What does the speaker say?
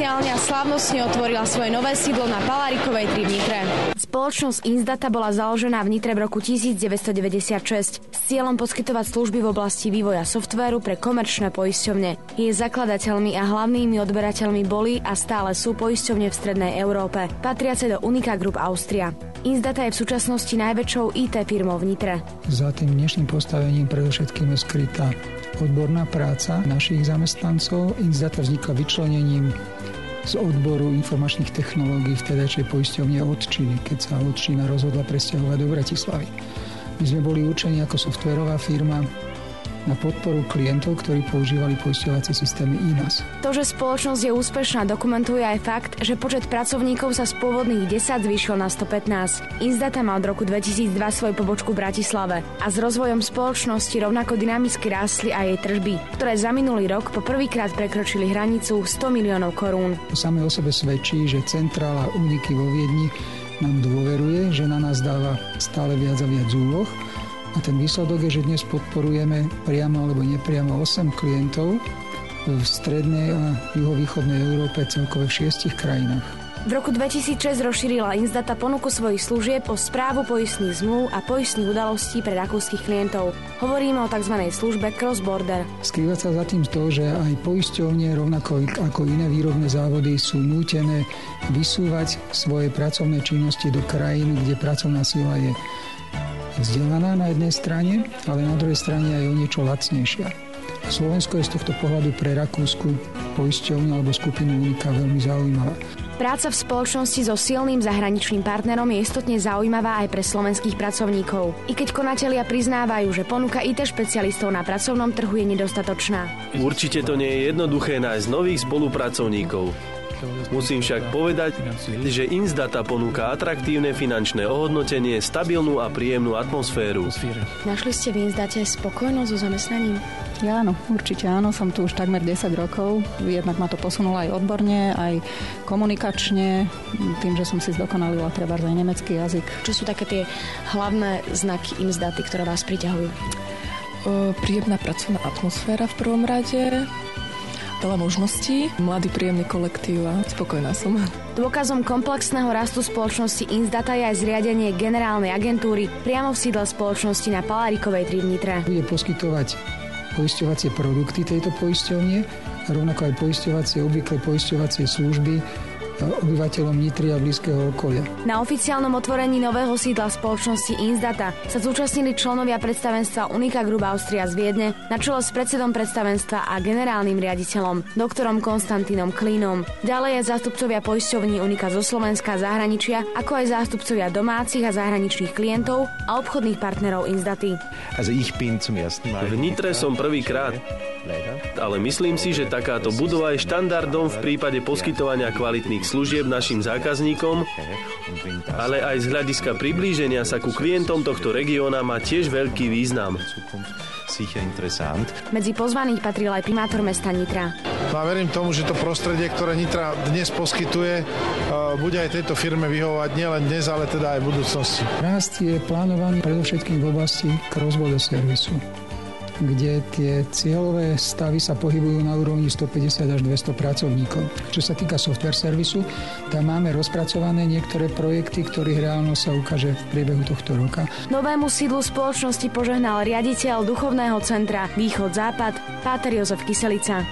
oficiálne a slávnostne otvorila svoje nové sídlo na Palárikovej 3 v Nitre. Spoločnosť Insdata bola založená v Nitre v roku 1996 s cieľom poskytovať služby v oblasti vývoja softvéru pre komerčné poisťovne. Jej zakladateľmi a hlavnými odberateľmi boli a stále sú poisťovne v strednej Európe, patriace do Unica Group Austria. Insdata je v súčasnosti najväčšou IT firmou v Nitre. Za tým dnešným postavením predovšetkým je skrytá odborná práca našich zamestnancov. Insdata vznikla vyčlenením z odboru informačných technológií vtedajšej poisťovne Odčiny, keď sa Odčina rozhodla presťahovať do Bratislavy. My sme boli určení ako softvérová firma na podporu klientov, ktorí používali poisťovacie systémy INAS. To, že spoločnosť je úspešná, dokumentuje aj fakt, že počet pracovníkov sa z pôvodných 10 zvýšil na 115. Insdata má od roku 2002 svoju pobočku v Bratislave a s rozvojom spoločnosti rovnako dynamicky rástli aj jej tržby, ktoré za minulý rok po prvýkrát prekročili hranicu 100 miliónov korún. To samé o sebe svedčí, že centrála Uniky vo Viedni nám dôveruje, že na nás dáva stále viac a viac úloh. A ten výsledok je, že dnes podporujeme priamo alebo nepriamo 8 klientov v strednej a juhovýchodnej Európe, celkové v 6 krajinách. V roku 2006 rozšírila Insdata ponuku svojich služieb o správu poistných zmluv a poistných udalostí pre rakúskych klientov. Hovoríme o tzv. Službe Cross Border. Skrýva sa za tým to, že aj poisťovne, rovnako ako iné výrobné závody, sú nútené vysúvať svoje pracovné činnosti do krajín, kde pracovná sila je vzdelaná na jednej strane, ale na druhej strane aj o niečo lacnejšia. Slovensko je z tohto pohľadu pre rakúsku poisťovňu alebo skupinu Unica veľmi zaujímavá. Práca v spoločnosti so silným zahraničným partnerom je istotne zaujímavá aj pre slovenských pracovníkov. I keď konatelia priznávajú, že ponuka IT špecialistov na pracovnom trhu je nedostatočná. Určite to nie je jednoduché nájsť nových spolupracovníkov. Musím však povedať, že Insdata ponúka atraktívne finančné ohodnotenie, stabilnú a príjemnú atmosféru. Našli ste v Insdate spokojnosť so zamestnaním? Ja áno, určite áno, som tu už takmer 10 rokov. Jednak ma to posunulo aj odborne, aj komunikačne, tým, že som si zdokonalila trebárs aj nemecký jazyk. Čo sú také tie hlavné znaky Insdaty, ktoré vás priťahujú? Príjemná pracovná atmosféra v prvom rade, veľa možností, mladý príjemný kolektív a spokojná som. Dôkazom komplexného rastu spoločnosti Insdata je aj zriadenie generálnej agentúry priamo v sídle spoločnosti na Palárikovej 3 v Nitre. Bude poskytovať poisťovacie produkty tejto poisťovne a rovnako aj obvyklé poisťovacie služby obyvateľom Nitry a blízkeho okolia. Na oficiálnom otvorení nového sídla spoločnosti Insdata sa zúčastnili členovia predstavenstva Unica Group Austria z Viedne na čele s predsedom predstavenstva a generálnym riaditeľom doktorom Konstantínom Klínom. Ďalej aj zástupcovia poisťovní Unica zo Slovenska a zahraničia, ako aj zástupcovia domácich a zahraničných klientov a obchodných partnerov Insdaty. V Nitre som prvýkrát, ale myslím si, že takáto budova je štandardom v prípade poskytovania kvalitných služieb našim zákazníkom, ale aj z hľadiska priblíženia sa ku klientom tohto regióna má tiež veľký význam. Medzi pozvaných patril aj primátor mesta Nitra. No a verím tomu, že to prostredie, ktoré Nitra dnes poskytuje, bude aj tejto firme vyhovovať nielen dnes, ale teda aj v budúcnosti. Rast je plánovaný predovšetkým v oblasti cross-border servisu, kde tie cieľové stavy sa pohybujú na úrovni 150 až 200 pracovníkov. Čo sa týka software servisu, tam máme rozpracované niektoré projekty, ktorých reálnosť sa ukáže v priebehu tohto roka. Novému sídlu spoločnosti požehnal riaditeľ duchovného centra Východ-Západ Páter Jozef Kyselica.